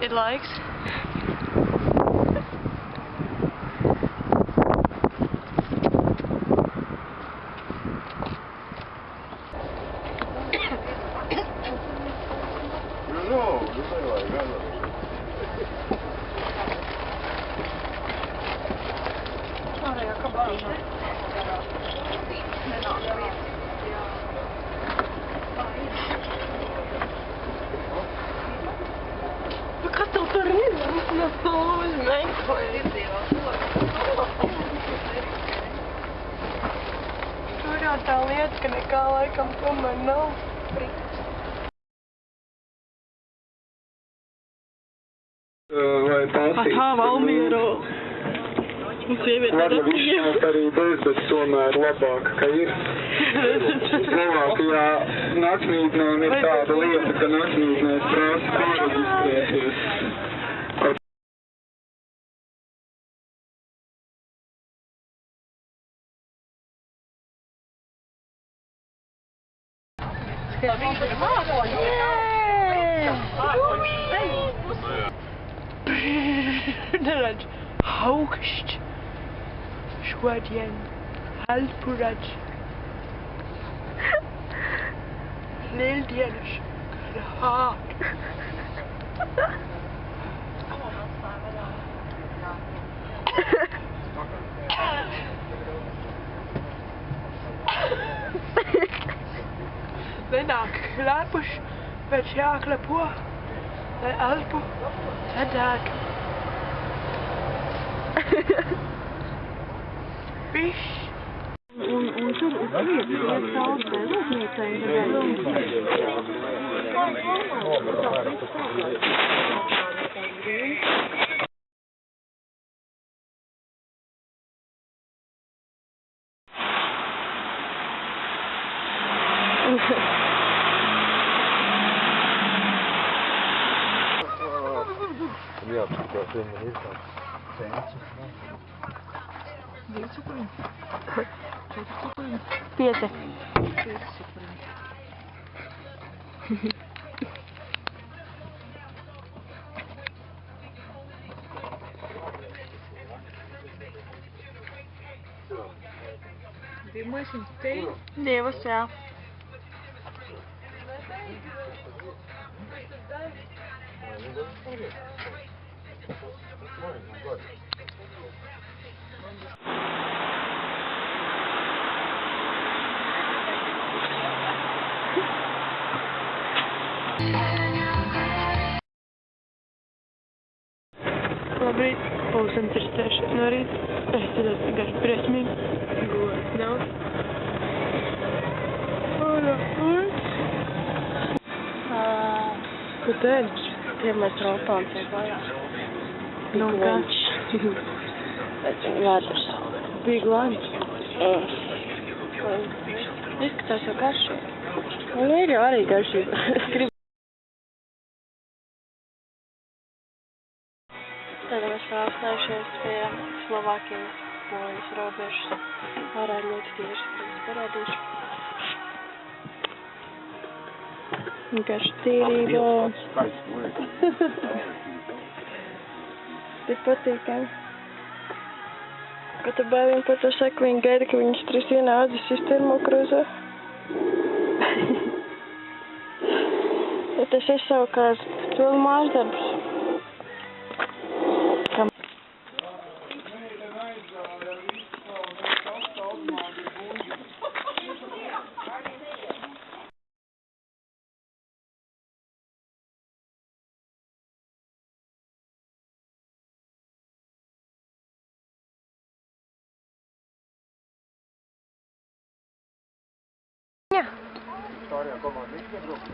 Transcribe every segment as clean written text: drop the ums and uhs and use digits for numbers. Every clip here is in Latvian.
it likes. Kas tev tur ir? Uz meklēji. Tur jau tā lieta, ka nekā laikam tomēr nav. Aha, Valmiero. Un sieviete ir atpakaļ. Arī bez, bet tomēr labāk, ka ir. Slovākijā naktsmītnēm ir tāda lieta, ka naktsmītnēs prasa pārreģistrēties. Neredz augšķi šodien Alpuradz Lieldienas krāt. Nenāk klepus, bet jāklepo, lai elpu redzētu. Viss. Un tur uz vietas iet daudz rūpniecei. Jā, tas vienmēr ir tāds census. 2 cukuriņi. 4 cukuriņi. 5. 5 cukuriņi. Maisiņš teļ? 2, jā. Labrīt, pulkstenis ir 6 no rīta. Es tad vienkārši briesmīgi. Gulēt nav. Ko tēļ? Ja mēs raupām tiek vajag. Nu, lunch. Vēders. Big lunch. Izskatās jau garšīgi. Nu, ir jau arī garšīgi. Es gribu. Tad mēs atstājušies pie Slovākijas polijas robežas. Ārā ir ļoti tieši, kad es parādīšu. Vienkārši tīrībā. Tik patīkami. Kad tu bērni par to saka, viņi gaida, ka viņas 3 dienā atdzisīs termokrūzē. Ja tas ir savukārt vēl mājas darbs. Jā. Pārējā komanda iznebraukt.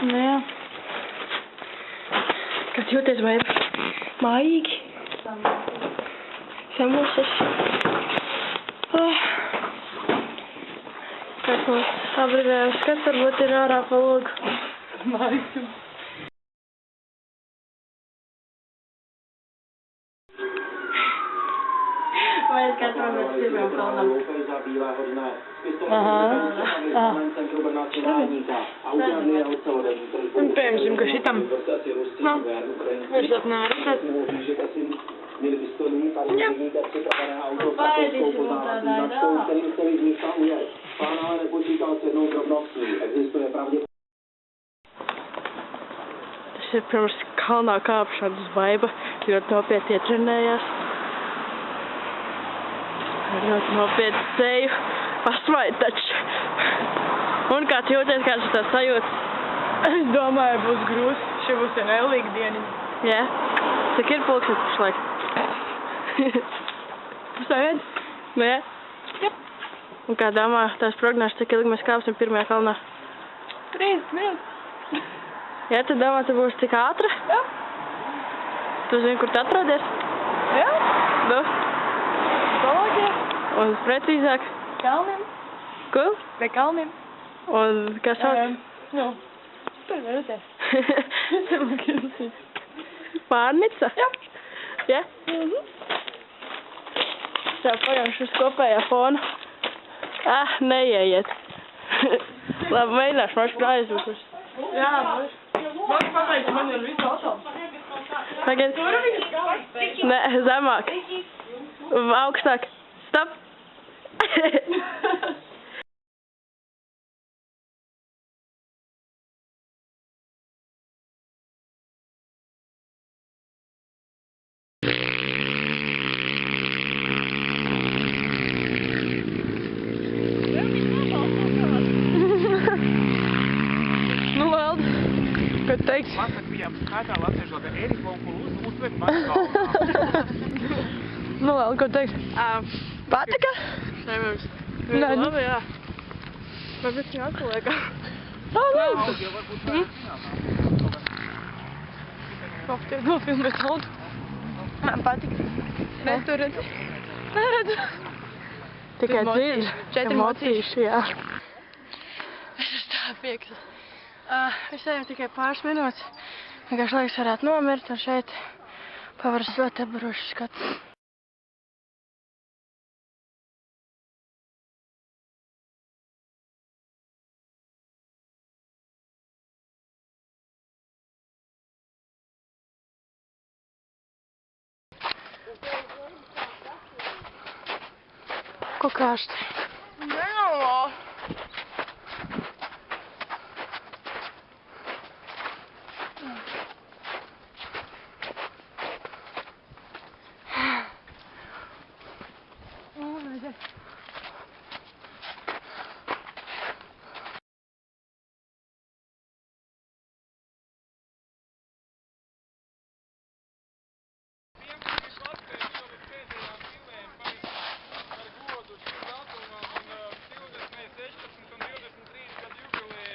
Nu jā. Kāds jūties vai mājīgi? Samušas. Kāds mums apbrīdējums skats varbūt ir ārā pa logu. Mājīgi. Vai es gatavojamies pirmajam kalnam? Aha. Un piemēram, ka šitam virsotnē redzēt. Jā. Tas ir pirms kalnā kāpšanas baiba, ļoti nopietni ietrenējās. Ļoti nopietni seju pasvait taču. Un kāds jūties, kāds ir tās sajūtas? Es domāju, būs grūti. Šī būs viena ellīga dieniņa. Jā? Cik ir pulkstens pašlaik? Pusēd? Nu jā? Jā. Un kā domā, tās prognozes, cik ilgi mēs kāpsim pirmajā kalnā? 30 minūtes. Jā, tu domā, tu būsi cik ātra? Jā. Tu zini, kur tu atrodies? Jā. Nu? Palagies. Un precīzāk? Kalnim. Kur? Pie kalnim. Un kā sauc? Nu, tur redzēs. Pārnica? Jā. Jā? Tā pagājuši uz kopējā fona. Neieiet. Labi, mēģināšu mašku aizvukus. Jā, man pateikt, man ir visu autobu. Tagad? Nē, zemāk. Augstāk. Stop. Nu, Leld, ko teiksi? Man pat bijām skaitā latviešu labi Erifonu uzved man galvā. Nu, Leld, ko teiksi? Patika? Saimēms. Nē, nu. Labi, jā. Varbūt viņa atpaliekā. Labi. Audio varbūt vajag Tev nofilmēt auto. Man patika. Nē, tu redzi? Neredzu. Tikai Mocīši. dziļi. 4 mocīši, jā. Es esmu tā prieks. Mēs ejam tikai pāris minūtes. Vienkārši laiks varētu nomirt, un šeit pavaras ļoti apbarošs skats. Ko karsti? Nenormāli.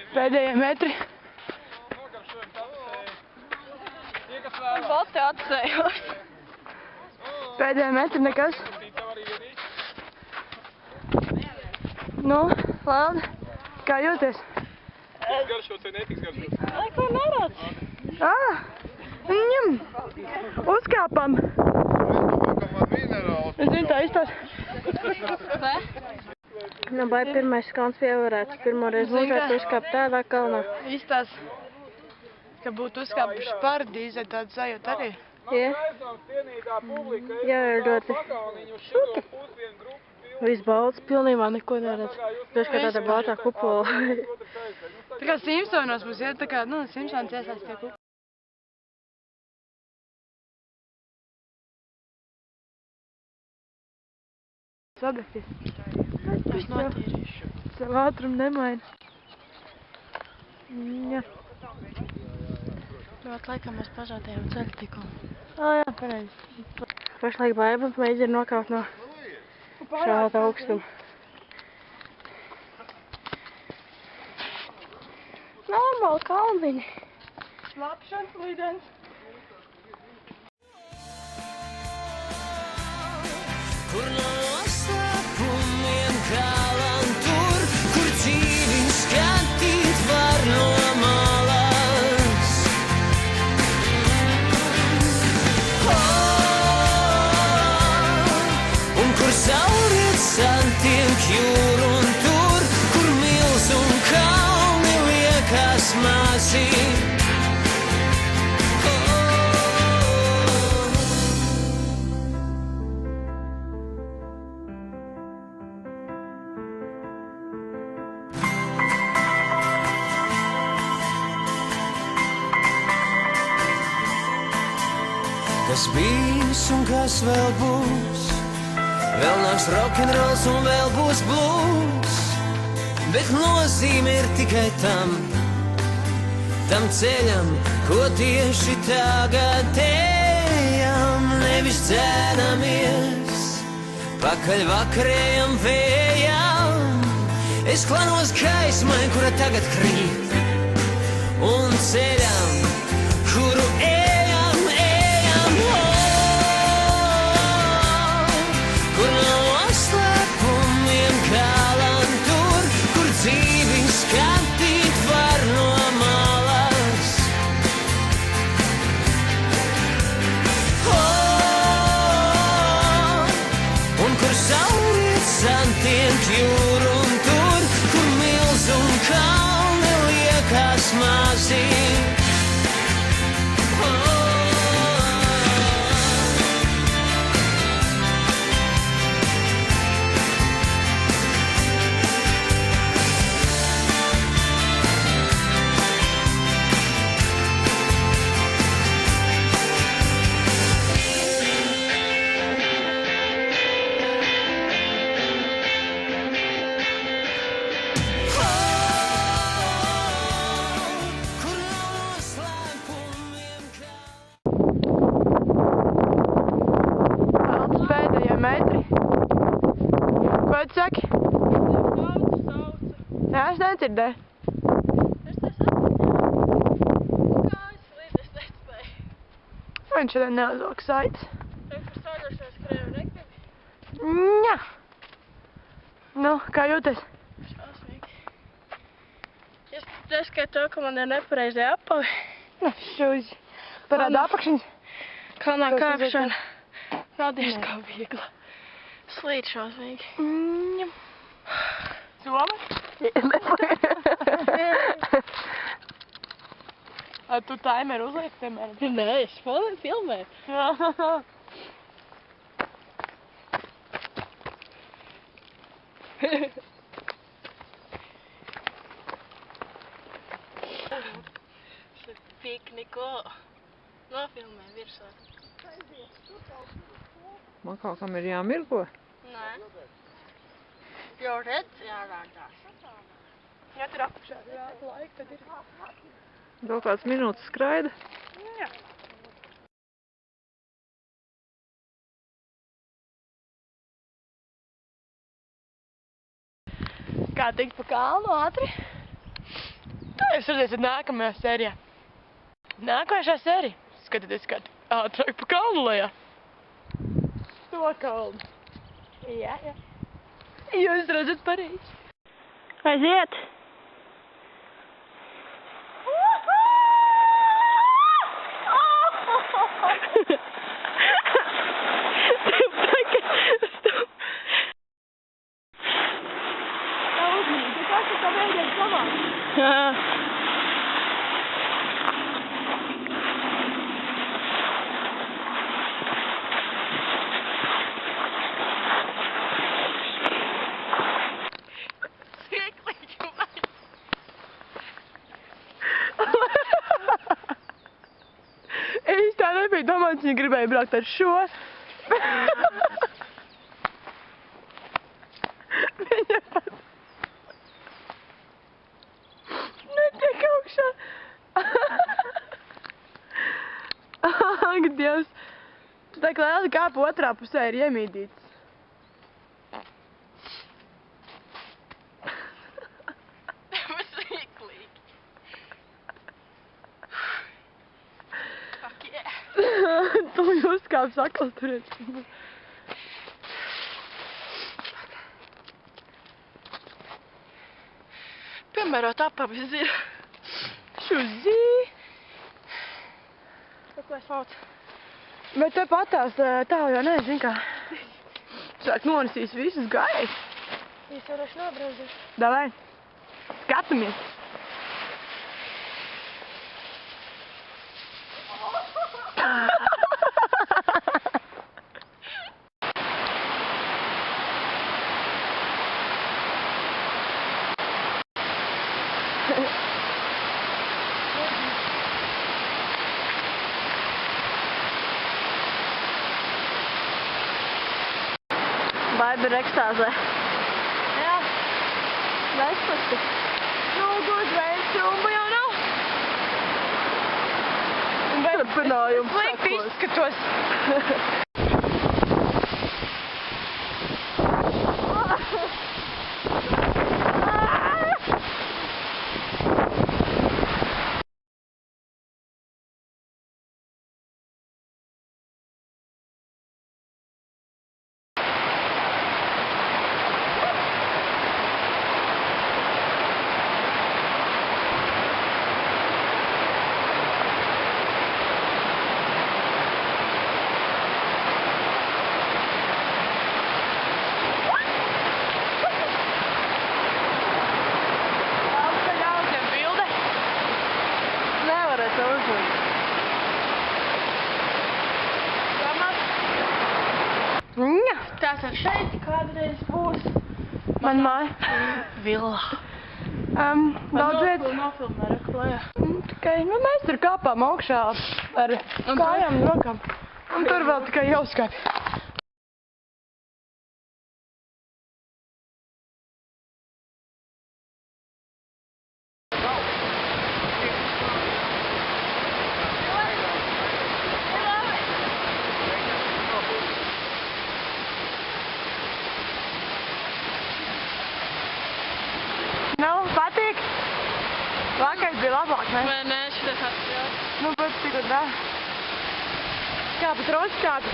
Pēdējie metri. Boti atsējos. Pēdējie metri nekas. Nu, Lelde, kā jūties? garšots vai netiks garšots? Neko neredz. Ņem! Uzkāpam! Es zinu, tā izstās. Vai? Nu, vai pirmais kalns pievarēts. Pirmo reizi mūžā tu uzkāp tādā kalnā. Izstās, ka būtu uzkāpuši paradīze, tāda sajūta arī. Jā? Jā, ir ļoti šuki. Viss balts, pilnībā neko neredz. Tieši kā tāda baltā kupola. Tā kā Simpsonos būs, ja? Tā kā, Simpsons iesaist tie kupola. Sagatīs. Es notīrīšu. Savu ātrumu nemaina. Jā. Ļoti laikam mēs pažādējām ceļu tikko. Jā, pareizi. Pašlaik baiba mēģina nokāpt no šāda augstuma. Normāli. atkal kalniņi. Slapšanas lidens. Kur noslēpumiem kalan tur, kur dzīvi skatīt var no malas. Un kur sauriet santiek jūru un tur, kur mils un kalni liekas mazi. Kas bijis un kas vēl būs, vēl nāks rokenrols un vēl būs blues, bet nozīme ir tikai tam ceļam, ko tieši tagad ejam, nevis dzēnamies pakaļ vakarējam vējam. Es klanos gaismai, kura tagad krīt, un ceļam, kuru kur noslēpumiem kalan tur, kur dzīvi skatīt var no malas. Un kur sauriet santiek jūru un tur, kur mils un kalni liekas mazi. Pēdējie metri. Ko tu saki? Jā, es nedzirdēju. Viņš šodien neuzvalk saites. Jā. Nu, kā jūties? Šausmīgi. Es teskatu to, ka man ir nepareizie apavi. Nu, šūzi. Parāda apakšiņas. Kalnā kāpšana. Radies kā viegla. Slīd šausmīgi. Soma? Tu timeru uzliek, piemēram? Nē, es filmēju. Pikniku. Nofilmē virsū. Man kaut kam ir jāmirgo. Nē. Jau redz, jārādās. Jā, tur apakšā. Jā, laika tad ir. Vēl kāds minūtes skraida. Jā. Kā tikt pa kalnu ātri? To jūs redzēsiet nākamajā sērijā. Nākošā sērija. Skatieties, kā ātrāk pa kalnu lejā. To kalnu. Jā. Jūs redzat Parīzi. Aiziet! Es tā nebiju domāts, viņa gribēja braukt ar šo. Viņa pat netiek augšā. Ak, Dievs. Tā kā liela kāpa otrā pusē ir iemīdīts. uzkāpj saklas turēt. Piemērot apabis ir. Šuzī! Ko es sauc? Bet te patās tālu jau nezinu, kā. Sāk nonesīs visus gājus. Jūs varēšu nobrauzt. Davai, skatamies! Baiba ir ekstāzē. Jā, Nespasti. nu, gluži vairs trumba jau nav. Turpinājums Slikti sekos. izskatos. Nevarēs to uzmanīt. Ņa, Tātad šeit kādreiz būs man māja. villa. Daudz vietas. Nofilmē reklējā. Tikai, nu, mēs tur kāpām augšā ar kājām un rokām. Un tur vēl tikai jāuzkāpj. Nu, patīk? Vakars bija labāk, ne? Vai nē, šitas atspējās? Nu, bet tikko tā. Kāpi troši, kāpi.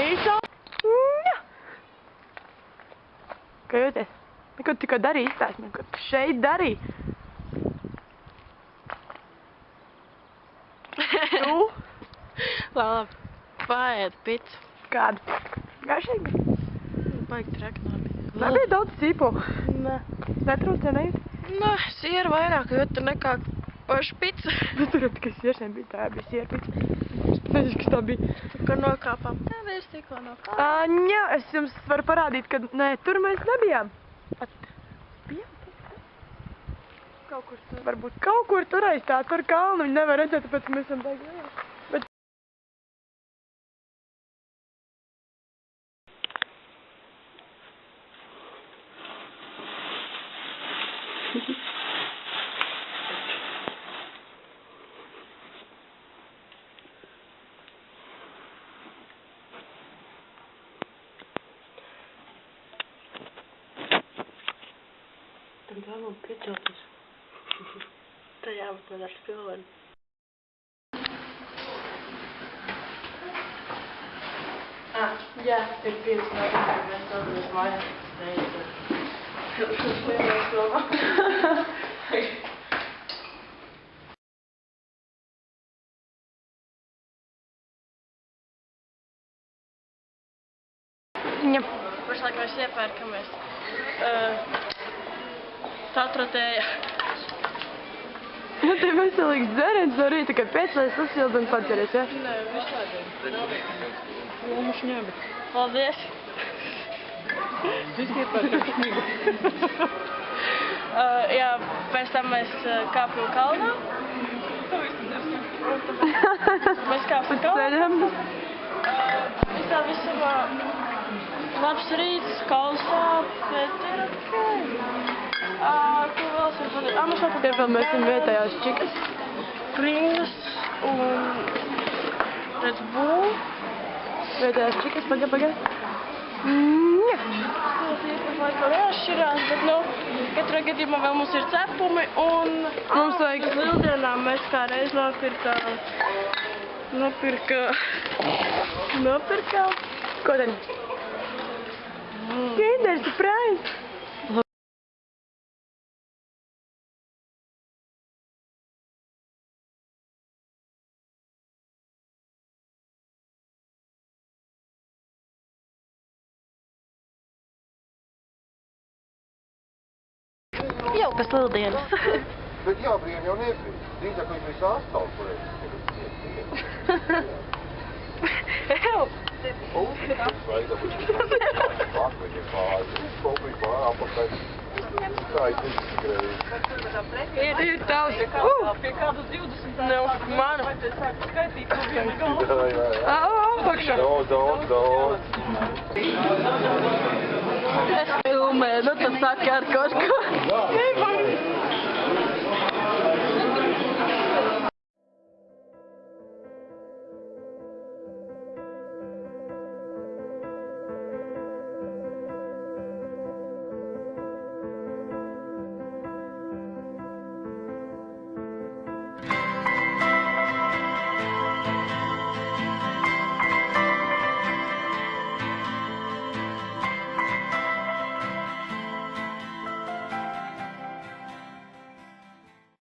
Īsā. Ņa. Kā jūties? Neko tikko darīji izstāsmi, ko tu šeit darīji. Tu? Labi. Paēd picu. Kādu? Garšīgi? Baigi treknāmi. Nebija daudz cīpo. Nē. Netrūcē nejūt. Nē, siera vairāk jūtu nekā paša pica. Bet tur jau tikai siešiem bija, tā bija sierpica. Nezinu, kas tā bija. Kad nokāpām. Tā virs tikko nokāpām. Jā, es jums varu parādīt, ka nē, tur mēs nebijām. Pat bijām? Kaut kur tur. Varbūt kaut kur tur aiz tā, tur kalnu viņi nevar redzēt, tāpēc mēs esam tā gājā. Bet... Tam vēlam piecelties. Tā jābūt man ar spilveni. Jā, ir 5 minūtes, kad mēs dodamies mājās. Tas lielais domā. Jā. Pašlaik mēs iepērkamies satrotēja. Ja te veselīgs dzēriens no rīta, kad 5 lai sasilda un padzeries, ja? Nē, visādiem. Lomu šņēbi. Paldies. Visi iepērkam šņēbi. Jā, pēc tam mēs kāpjam kalnā. Mēs kāpjam kalnā. Ceļam. Visā visumā labs rīts, kalns sāp, bet ir ok. Ko vēl es varu pateikt? Mēs vēl Iefilmēsim vietējās čikas. Kringas un redz būvu. Vietējās čikas, paga. Jā. Tas īsti laikam neatšķirās, bet, nu, katrā gadījumā vēl mums ir cepumi un Mums vajag... uz lieldienām mēs kā reiz nopirkām Nopirkām. Ko tad? Kinder surprise. Jaukas lieldienas. Bet jābrīn jau nebrīn. Drīzāk viņš visu astāvu pareizi. Help! Svaigā, viņš atveļie pāri. Kopīgi pāri apakaļ. Tā ir izskrēja. Ir tavs. Pie kādas 20. Nav mana. Skaitīt no viena gala. Jā. Apakšā. Daudz. Es filmēju, nu tad saki ar kaut ko.